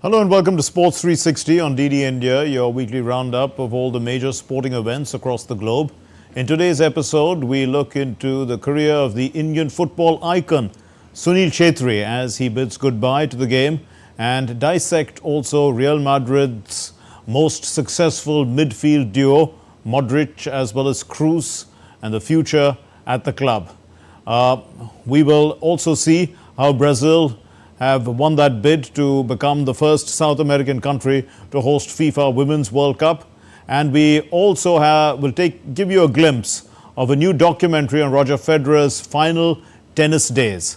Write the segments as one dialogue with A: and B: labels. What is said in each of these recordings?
A: Hello and welcome to Sports 360 on DD India, your weekly roundup of all the major sporting events across the globe. In today's episode, we look into the career of the Indian football icon Sunil Chhetri as he bids goodbye to the game, and dissect also Real Madrid's most successful midfield duo, Modric as well as Cruz, and the future at the club. We will also see how Brazil have won that bid to become the first South American country to host FIFA Women's World Cup. And we also will give you a glimpse of a new documentary on Roger Federer's final tennis days.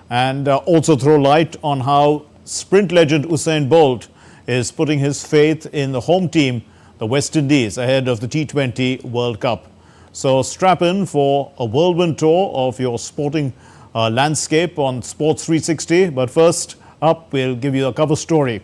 A: And also throw light on how sprint legend Usain Bolt is putting his faith in the home team, the West Indies, ahead of the T20 World Cup. So strap in for a whirlwind tour of your sporting landscape on Sports 360. But first up, we'll give you a cover story.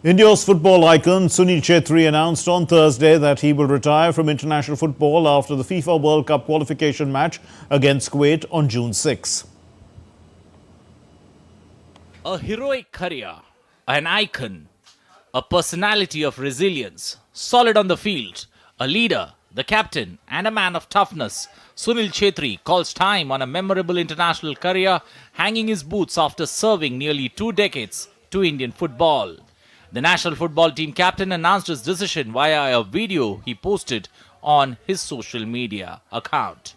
A: India's football icon Sunil Chhetri announced on Thursday that he will retire from international football after the FIFA World Cup qualification match against Kuwait on June 6.
B: A heroic career, an icon, a personality of resilience, solid on the field, a leader, the captain, and a man of toughness, Sunil Chhetri calls time on a memorable international career, hanging his boots after serving nearly 2 decades to Indian football. The national football team captain announced his decision via a video he posted on his social media account.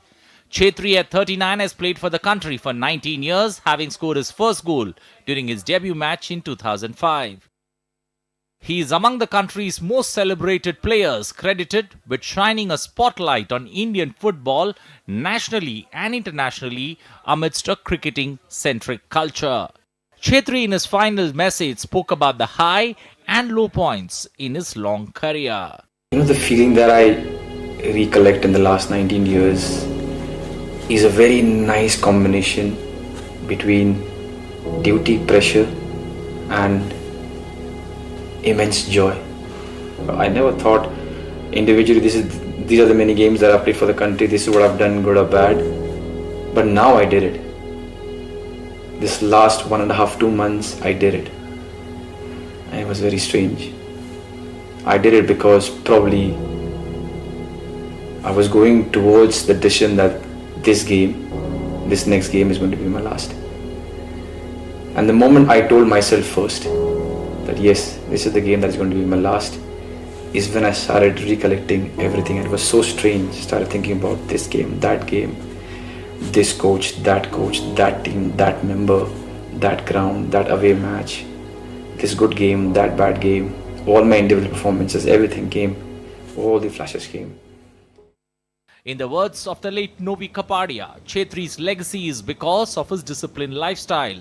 B: Chhetri at 39 has played for the country for 19 years, having scored his first goal during his debut match in 2005. He is among the country's most celebrated players, credited with shining a spotlight on Indian football nationally and internationally amidst a cricketing-centric culture. Chhetri in his final message spoke about the high and low points in his long career.
C: The feeling that I recollect in the last 19 years is a very nice combination between duty, pressure and immense joy. I never thought individually these are the many games that I've played for the country, this is what I've done, good or bad. But now I did it. This last 1.5-2 months I did it. And it was very strange. I did it because probably I was going towards the decision that this next game is going to be my last. And the moment I told myself first that yes, this is the game that's going to be my last, is when I started recollecting everything. And it was so strange. Started thinking about this game, this coach, that team, that member, that ground, that away match, this good game, that bad game, all my individual performances, everything came, all the flashes came.
B: In the words of the late Novi Kapadia, Chhetri's legacy is because of his disciplined lifestyle.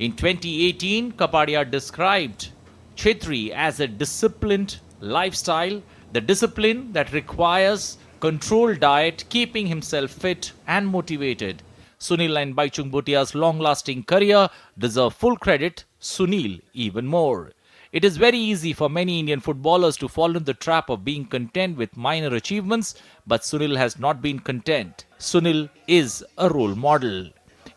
B: In 2018, Kapadia described Chhetri as a disciplined lifestyle, the discipline that requires controlled diet, keeping himself fit and motivated. Sunil and Baichung Bhutia's long-lasting career deserve full credit, Sunil even more. It is very easy for many Indian footballers to fall into the trap of being content with minor achievements, but Sunil has not been content. Sunil is a role model.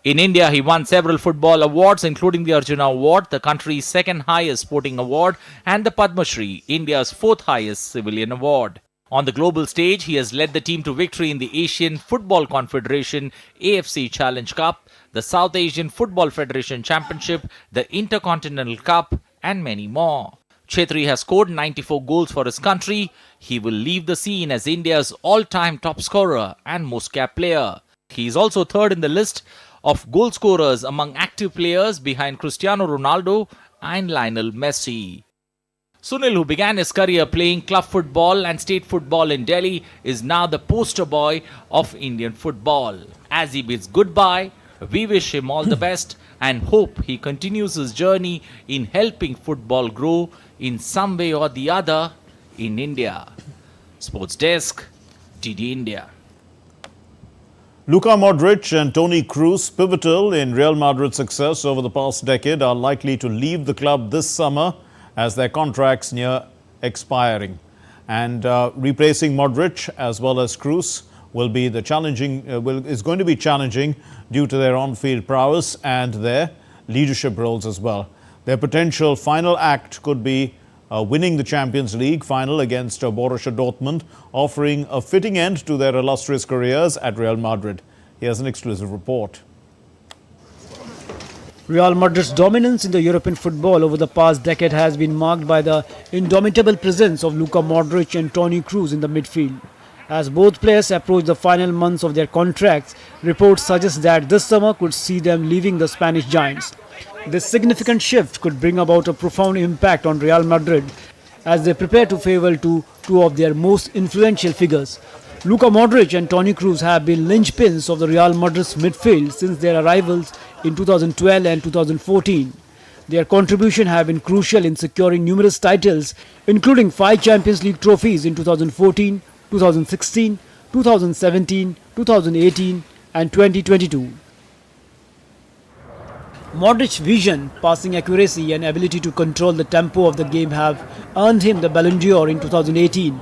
B: In India, he won several football awards, including the Arjuna Award, the country's second highest sporting award, and the Padma Shri, India's fourth highest civilian award. On the global stage, he has led the team to victory in the Asian Football Confederation AFC Challenge Cup, the South Asian Football Federation Championship, the Intercontinental Cup, and many more. Chhetri has scored 94 goals for his country. He will leave the scene as India's all-time top scorer and most capped player. He is also third in the list of goal scorers among active players behind Cristiano Ronaldo and Lionel Messi. Sunil, who began his career playing club football and state football in Delhi, is now the poster boy of Indian football. As he bids goodbye, we wish him all the best and hope he continues his journey in helping football grow in some way or the other in India. Sports Desk, DD India.
A: Luka Modric and Toni Cruz, pivotal in Real Madrid's success over the past decade, are likely to leave the club this summer as their contracts near expiring. And replacing Modric as well as Cruz will be the challenging is going to be challenging due to their on-field prowess and their leadership roles as well. Their potential final act could be winning the Champions League final against Borussia Dortmund, offering a fitting end to their illustrious careers at Real Madrid. Here's an exclusive report.
D: Real Madrid's dominance in the European football over the past decade has been marked by the indomitable presence of Luka Modric and Toni Kroos in the midfield. As both players approach the final months of their contracts, reports suggest that this summer could see them leaving the Spanish giants. This significant shift could bring about a profound impact on Real Madrid as they prepare to farewell to two of their most influential figures. Luka Modric and Toni Kroos have been linchpins of the Real Madrid's midfield since their arrivals in 2012 and 2014. Their contribution have been crucial in securing numerous titles, including 5 Champions League trophies in 2014, 2016, 2017, 2018 and 2022. Modric's vision, passing accuracy and ability to control the tempo of the game have earned him the Ballon d'Or in 2018.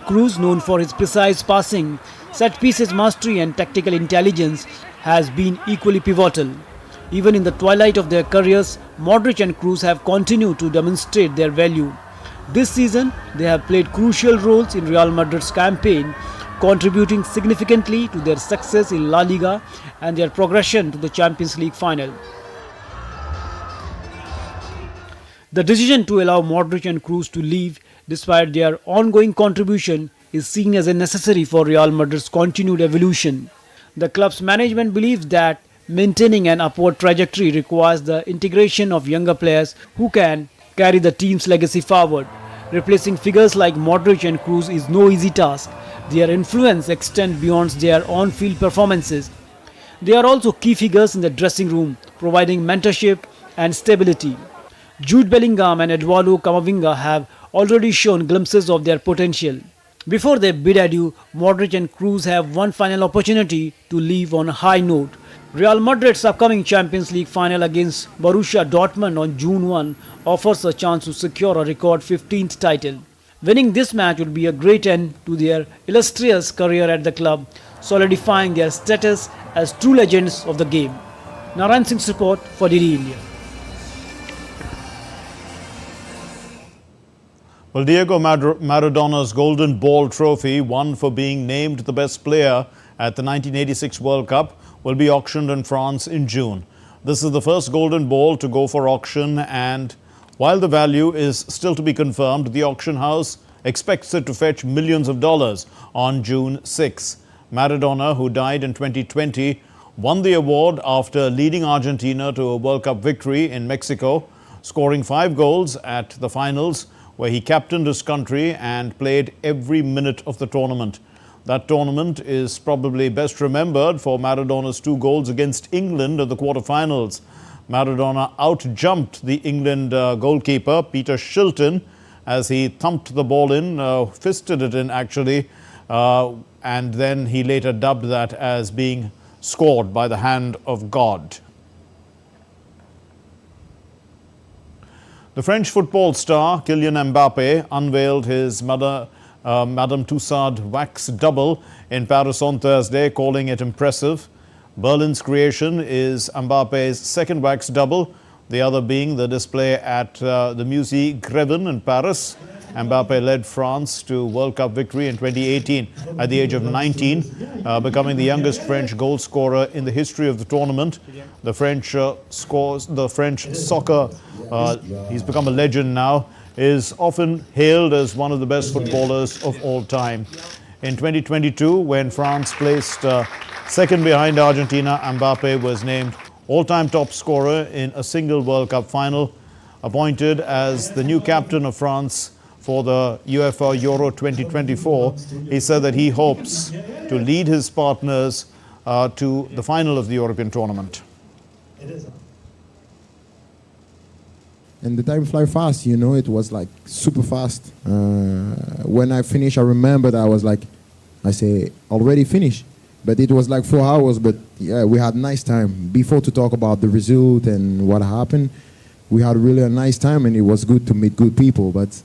D: Cruz, known for his precise passing, set pieces mastery and tactical intelligence, has been equally pivotal. Even in the twilight of their careers, Modric and Cruz have continued to demonstrate their value. This season, they have played crucial roles in Real Madrid's campaign, contributing significantly to their success in La Liga and their progression to the Champions League final. The decision to allow Modric and Cruz to leave despite their ongoing contribution is seen as a necessary for Real Madrid's continued evolution. The club's management believes that maintaining an upward trajectory requires the integration of younger players who can carry the team's legacy forward. Replacing figures like Modric and Cruz is no easy task. Their influence extends beyond their on-field performances. They are also key figures in the dressing room, providing mentorship and stability. Jude Bellingham and Eduardo Camavinga have already shown glimpses of their potential. Before they bid adieu, Modric and Cruz have one final opportunity to leave on a high note. Real Madrid's upcoming Champions League final against Borussia Dortmund on June 1 offers a chance to secure a record 15th title. Winning this match would be a great end to their illustrious career at the club, solidifying their status as true legends of the game. Narayan Singh's report for DD India.
A: Well, Diego Maradona's Golden Ball trophy, won for being named the best player at the 1986 World Cup, will be auctioned in France in June. This is the first Golden Ball to go for auction, and while the value is still to be confirmed, the auction house expects it to fetch millions of dollars on June 6. Maradona, who died in 2020, won the award after leading Argentina to a World Cup victory in Mexico, scoring 5 goals at the finals, where he captained his country and played every minute of the tournament. That tournament is probably best remembered for Maradona's 2 goals against England at the quarterfinals. Maradona out-jumped the England goalkeeper, Peter Shilton, as he thumped the ball in, fisted it in actually, and then he later dubbed that as being scored by the hand of God. The French football star Kylian Mbappe unveiled his Madame Tussauds wax double in Paris on Thursday, calling it impressive. Berlin's creation is Mbappe's second wax double, the other being the display at the Musée Grévin in Paris. Mbappe led France to World Cup victory in 2018 at the age of 19, becoming the youngest French goal scorer in the history of the tournament. The French soccer, he's become a legend now, is often hailed as one of the best footballers of all time. In 2022, when France placed second behind Argentina, Mbappe was named all-time top scorer in a single World Cup final. Appointed as the new captain of France for the UEFA Euro 2024, he said that he hopes to lead his partners to the final of the European tournament.
E: And the time fly fast, you know, it was like super fast. When I finished, I remember that I was like, I say, already finished. But it was like 4 hours, but yeah, we had a nice time. Before to talk about the result and what happened, we had really a nice time, and it was good to meet good people. But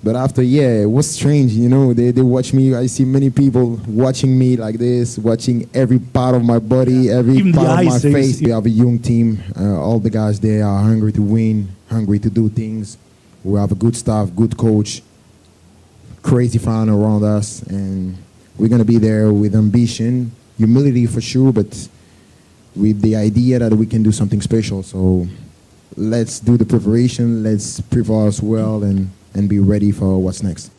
E: But after, yeah, it was strange, you know. They watch me. I see many people watching me like this, watching every part of my body, every
F: Even the
E: part of my
F: eyes,
E: face. We have a young team. All the guys there are hungry to win, hungry to do things. We have a good staff, good coach, crazy fan around us, and we're gonna be there with ambition, humility for sure, but with the idea that we can do something special. So let's do the preparation. Let's prepare us well and be ready for what's next.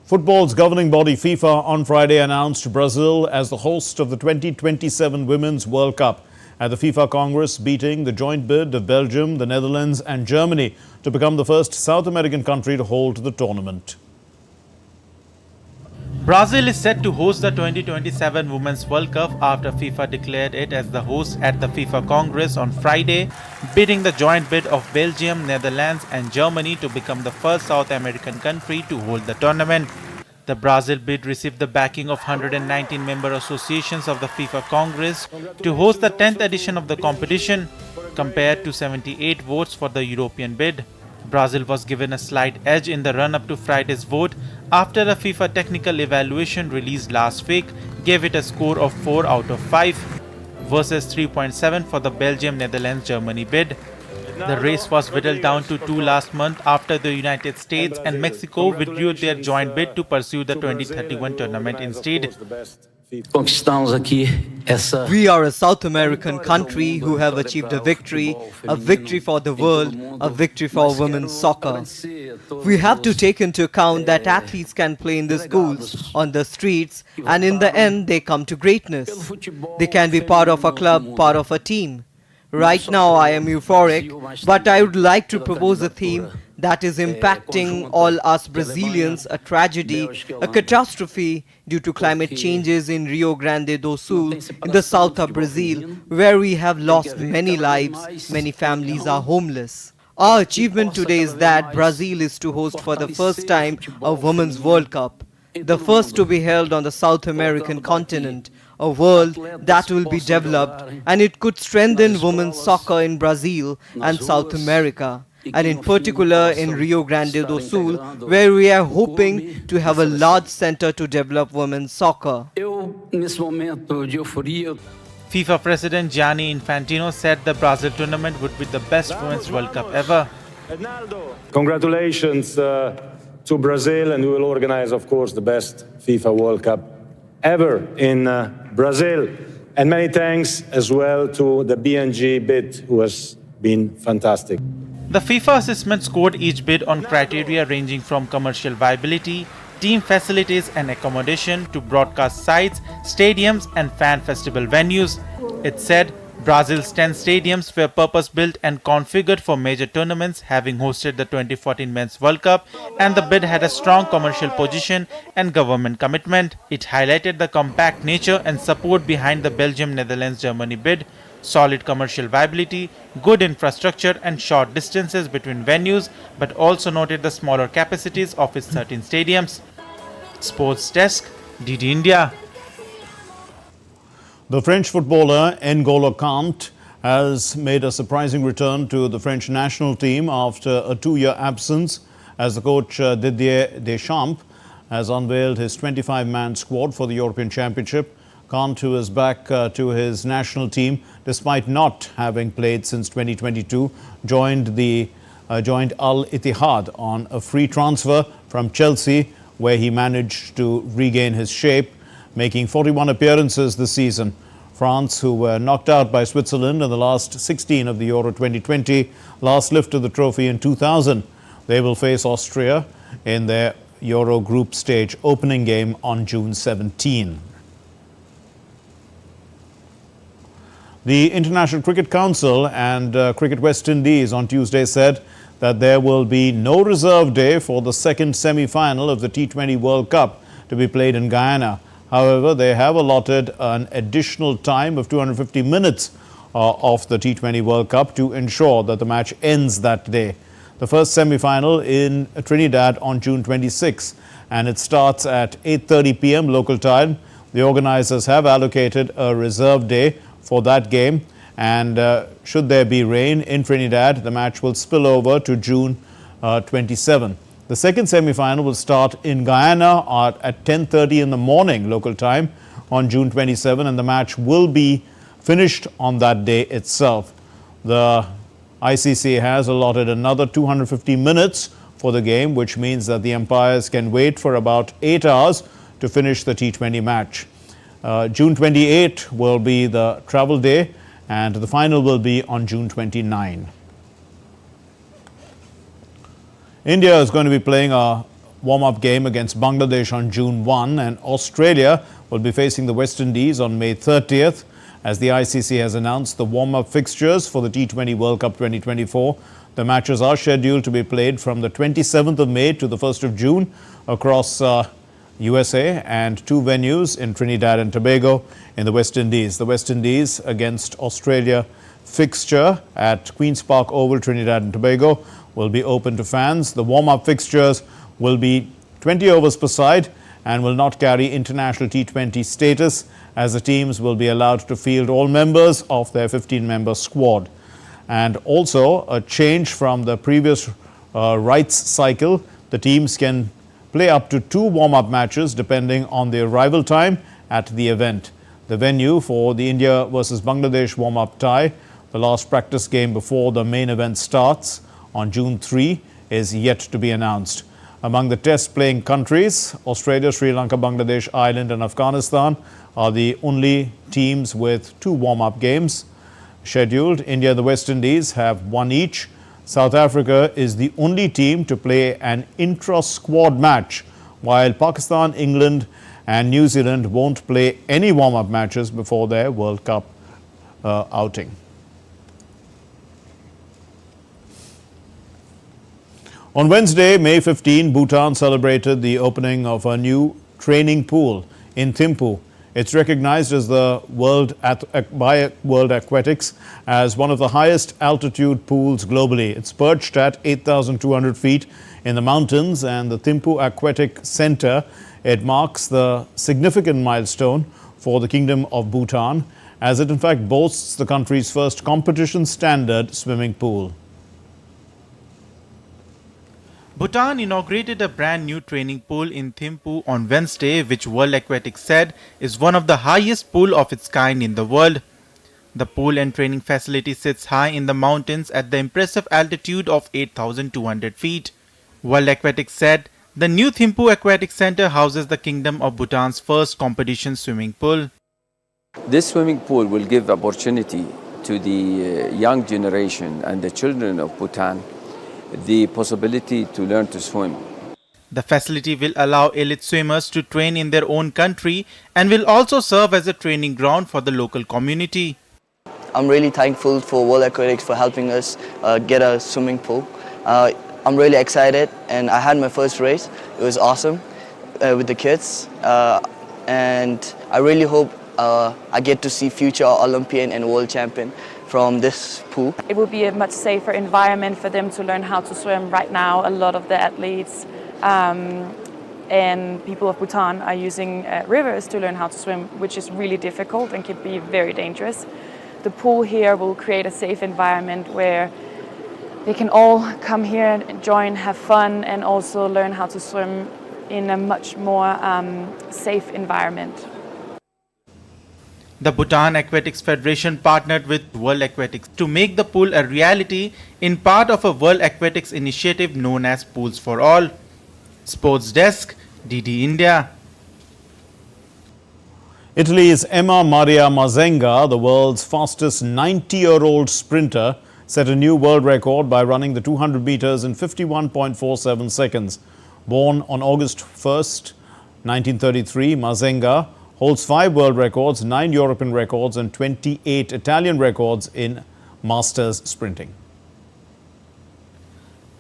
A: Football's governing body FIFA on Friday announced Brazil as the host of the 2027 Women's World Cup at the FIFA Congress, beating the joint bid of Belgium, the Netherlands and Germany to become the first South American country to hold the tournament.
G: Brazil is set to host the 2027 Women's World Cup after FIFA declared it as the host at the FIFA Congress on Friday, beating the joint bid of Belgium, Netherlands and Germany to become the first South American country to hold the tournament. The Brazil bid received the backing of 119 member associations of the FIFA Congress to host the 10th edition of the competition, compared to 78 votes for the European bid. Brazil was given a slight edge in the run-up to Friday's vote after a FIFA technical evaluation released last week gave it a score of 4 out of 5 versus 3.7 for the Belgium-Netherlands-Germany bid. The race was whittled down to 2 last month after the United States and Mexico withdrew their joint bid to pursue the 2031 tournament instead.
H: We are a South American country who have achieved a victory for the world, a victory for women's soccer. We have to take into account that athletes can play in the schools, on the streets, and in the end they come to greatness. They can be part of a club, part of a team. Right now I am euphoric, but I would like to propose a theme that is impacting all us Brazilians, a tragedy, a catastrophe due to climate changes in Rio Grande do Sul, in the south of Brazil, where we have lost many lives, many families are homeless. Our achievement today is that Brazil is to host for the first time a Women's World Cup, the first to be held on the South American continent, a world that will be developed, and it could strengthen women's soccer in Brazil and South America, and in particular in Rio Grande do Sul, where we are hoping to have a large center to develop women's soccer.
G: FIFA President Gianni Infantino said the Brazil tournament would be the best Women's World Cup ever.
I: Congratulations to Brazil, and we will organize, of course, the best FIFA World Cup ever in Brazil. And many thanks as well to the BNG bid, who has been fantastic.
G: The FIFA assessment scored each bid on criteria ranging from commercial viability, team facilities and accommodation to broadcast sites, stadiums and fan festival venues. It said Brazil's 10 stadiums were purpose-built and configured for major tournaments, having hosted the 2014 Men's World Cup, and the bid had a strong commercial position and government commitment. It highlighted the compact nature and support behind the Belgium-Netherlands-Germany bid, solid commercial viability, good infrastructure and short distances between venues, but also noted the smaller capacities of its 13 stadiums. Sports Desk, DD India.
A: The French footballer N'Golo Kante has made a surprising return to the French national team after a 2-year absence, as the coach Didier Deschamps has unveiled his 25-man squad for the European Championship. Kante, who is back to his national team despite not having played since 2022, joined Al Ittihad on a free transfer from Chelsea, where he managed to regain his shape, making 41 appearances this season. France, who were knocked out by Switzerland in the last 16 of the Euro 2020, last lifted the trophy in 2000. They will face Austria in their Euro group stage opening game on June 17. The International Cricket Council and Cricket West Indies on Tuesday said that there will be no reserve day for the second semi-final of the T20 World Cup to be played in Guyana. However, they have allotted an additional time of 250 minutes of the T20 World Cup to ensure that the match ends that day. The first semi-final in Trinidad on June 26, and it starts at 8:30 p.m. local time. The organizers have allocated a reserve day for that game, and should there be rain in Trinidad, the match will spill over to June 27. The second semi-final will start in Guyana at 10:30 in the morning local time on June 27, and the match will be finished on that day itself. The ICC has allotted another 250 minutes for the game, which means that the umpires can wait for about 8 hours to finish the T20 match. June 28 will be the travel day, and the final will be on June 29. India is going to be playing a warm-up game against Bangladesh on June 1, and Australia will be facing the West Indies on May 30th. As the ICC has announced the warm-up fixtures for the T20 World Cup 2024, the matches are scheduled to be played from the 27th of May to the 1st of June across USA and 2 venues in Trinidad and Tobago in the West Indies. The West Indies against Australia fixture at Queen's Park Oval, Trinidad and Tobago will be open to fans. The warm-up fixtures will be 20 overs per side and will not carry international T20 status, as the teams will be allowed to field all members of their 15-member squad. And also a change from the previous rights cycle, the teams can play up to 2 warm-up matches depending on the arrival time at the event. The venue for the India versus Bangladesh warm-up tie, the last practice game before the main event starts on June 3, is yet to be announced. Among the test-playing countries, Australia, Sri Lanka, Bangladesh, Ireland and Afghanistan are the only teams with 2 warm-up games scheduled. India and the West Indies have 1 each. South Africa is the only team to play an intra-squad match, while Pakistan, England and New Zealand won't play any warm-up matches before their World Cup outing. On Wednesday, May 15, Bhutan celebrated the opening of a new training pool in Thimphu. It's recognized as the by World Aquatics as one of the highest altitude pools globally. It's perched at 8,200 feet in the mountains, and the Thimphu Aquatic Center, it marks the significant milestone for the Kingdom of Bhutan, as it in fact boasts the country's first competition standard swimming pool.
G: Bhutan inaugurated a brand new training pool in Thimphu on Wednesday, which World Aquatics said is one of the highest pool of its kind in the world. The pool and training facility sits high in the mountains at the impressive altitude of 8,200 feet. World Aquatics said the new Thimphu Aquatic Center houses the Kingdom of Bhutan's first competition swimming pool.
F: This swimming pool will give opportunity to the young generation and the children of Bhutan the possibility to learn to swim.
G: The facility will allow elite swimmers to train in their own country and will also serve as a training ground for the local community.
J: I'm really thankful for World Aquatics for helping us get a swimming pool. I'm really excited, and I had my first race. It was awesome with the kids, and I really hope I get to see future Olympian and world champion from this pool.
K: It will be a much safer environment for them to learn how to swim. Right now, a lot of the athletes and people of Bhutan are using rivers to learn how to swim, which is really difficult and can be very dangerous. The pool here will create a safe environment where they can all come here and join, have fun, and also learn how to swim in a much more safe environment.
G: The Bhutan Aquatics Federation partnered with World Aquatics to make the pool a reality in part of a World Aquatics initiative known as Pools for All. Sports Desk, DD India.
A: Italy's Emma Maria Mazenga, the world's fastest 90-year-old sprinter, set a new world record by running the 200 meters in 51.47 seconds. Born on August 1st, 1933, Mazenga holds 5 world records, 9 European records and 28 Italian records in masters sprinting.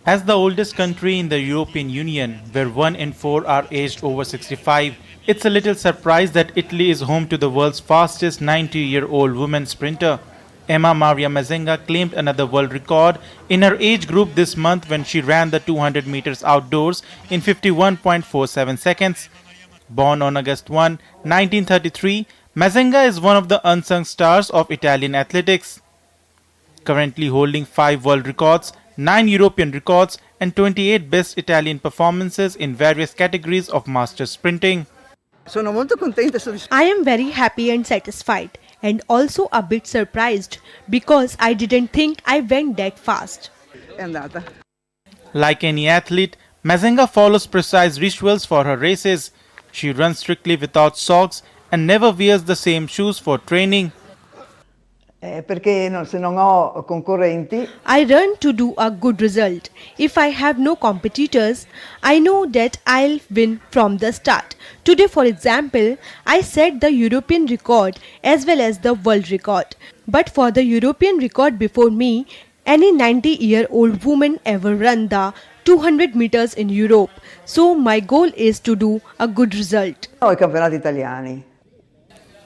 G: As the oldest country in the European Union, where 1 in 4 are aged over 65, it's a little surprise that Italy is home to the world's fastest 90-year-old woman sprinter. Emma Maria Mazenga claimed another world record in her age group this month when she ran the 200 meters outdoors in 51.47 seconds. Born on August 1, 1933, Mazenga is one of the unsung stars of Italian athletics. Currently holding 5 world records, 9 European records and 28 best Italian performances in various categories of master sprinting.
L: I am very happy and satisfied, and also a bit surprised because I didn't think I went that fast.
G: Like any athlete, Mazenga follows precise rituals for her races. She runs strictly without socks and never wears the same shoes for training.
L: I run to do a good result. If I have no competitors, I know that I'll win from the start. Today, for example, I set the European record as well as the world record. But for the European record before me, any 90-year-old woman ever run the 200 meters in Europe. So my goal is to do a good result.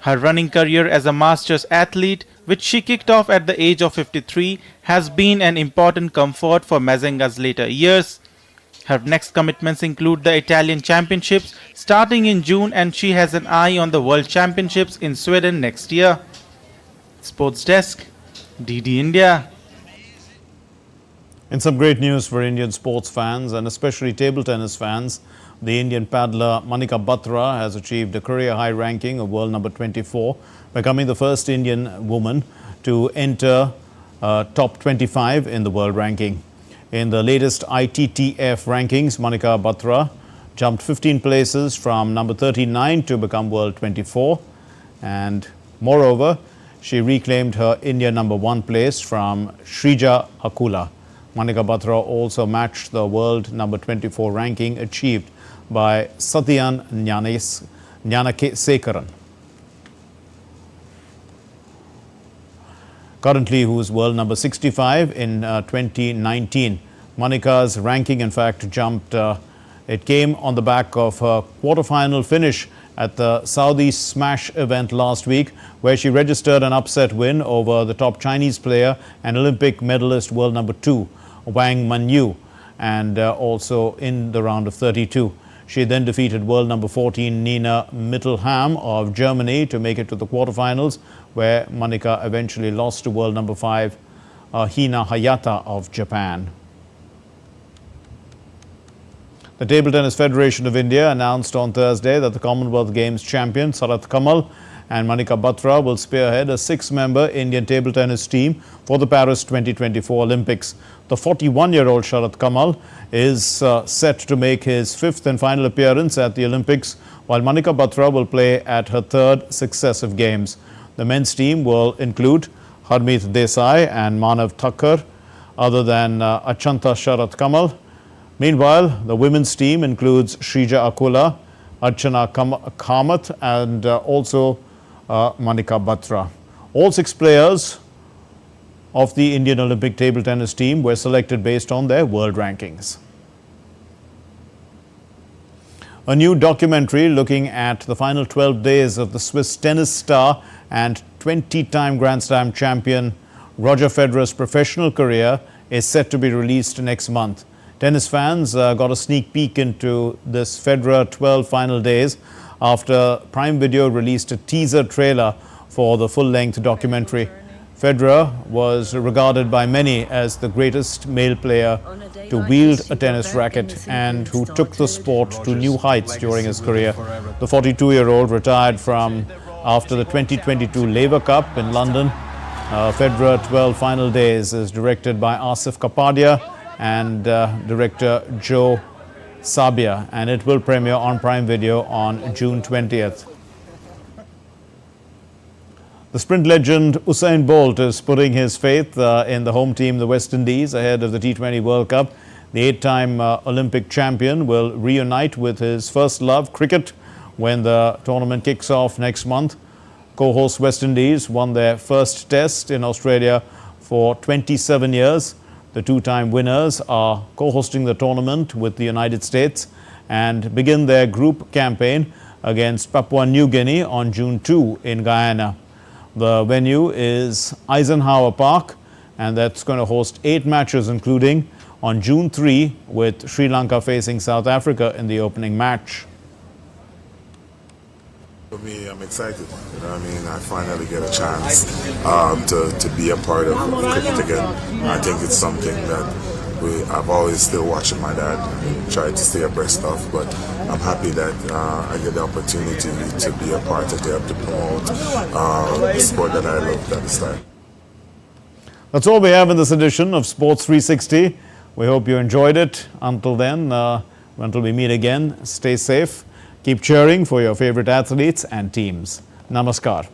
G: Her running career as a masters athlete, which she kicked off at the age of 53, has been an important comfort for Mazenga's later years. Her next commitments include the Italian Championships starting in June, and she has an eye on the World Championships in Sweden next year. Sports Desk, DD India.
A: In some great news for Indian sports fans and especially table tennis fans, the Indian paddler Manika Batra has achieved a career high ranking of world number 24, becoming the first Indian woman to enter top 25 in the world ranking. In the latest ITTF rankings, Manika Batra jumped 15 places from number 39 to become world 24, and moreover, she reclaimed her India number 1 place from Shrija Akula. Manika Batra also matched the world number 24 ranking achieved by Satyan Gnanasekaran. Currently, who is world number 65 in 2019. Manika's ranking, in fact, jumped. It came on the back of her quarterfinal finish at the Saudi Smash event last week, where she registered an upset win over the top Chinese player and Olympic medalist world number 2, Wang Manyu, and also in the round of 32. She then defeated world number 14 Nina Mittelham of Germany to make it to the quarterfinals, where Manika eventually lost to world number 5 Hina Hayata of Japan. The Table Tennis Federation of India announced on Thursday that the Commonwealth Games champion Sarat Kamal and Manika Batra will spearhead a 6-member Indian table tennis team for the Paris 2024 Olympics. The 41-year-old Sharat Kamal is set to make his 5th and final appearance at the Olympics, while Manika Batra will play at her 3rd successive games. The men's team will include Harmeet Desai and Manav Thakkar, other than Achanta Sharat Kamal. Meanwhile, the women's team includes Shrija Akula, Archana Kamath, and also Manika Batra. All 6 players of the Indian Olympic table tennis team were selected based on their world rankings. A new documentary looking at the final 12 days of the Swiss tennis star and 20-time Grand Slam champion Roger Federer's professional career is set to be released next month. Tennis fans got a sneak peek into this Federer 12 final days after Prime Video released a teaser trailer for the full-length documentary. Federer was regarded by many as the greatest male player to wield a tennis racket and who took the sport to new heights during his career. The 42-year-old retired from after the 2022 Laver Cup in London. Federer 12 final days is directed by Asif Kapadia and director Joe Sabia, and it will premiere on Prime Video on June 20th. The sprint legend Usain Bolt is putting his faith in the home team, the West Indies, ahead of the T20 World Cup. The 8-time Olympic champion will reunite with his first love, cricket, when the tournament kicks off next month. Co-host West Indies won their first test in Australia for 27 years. The 2-time winners are co-hosting the tournament with the United States and begin their group campaign against Papua New Guinea on June 2 in Guyana. The venue is Eisenhower Park, and that's going to host 8 matches, including on June 3 with Sri Lanka facing South Africa in the opening match.
M: For me, I'm excited. You know what I mean? I finally get a chance to be a part of cricket again. I think it's something that I've always still watching my dad and tried to stay abreast of, but I'm happy that I get the opportunity to be a part of it, to promote the sport that I loved at the start.
A: That's all we have in this edition of Sports 360. We hope you enjoyed it. Until then, until we meet again, stay safe. Keep cheering for your favorite athletes and teams. Namaskar.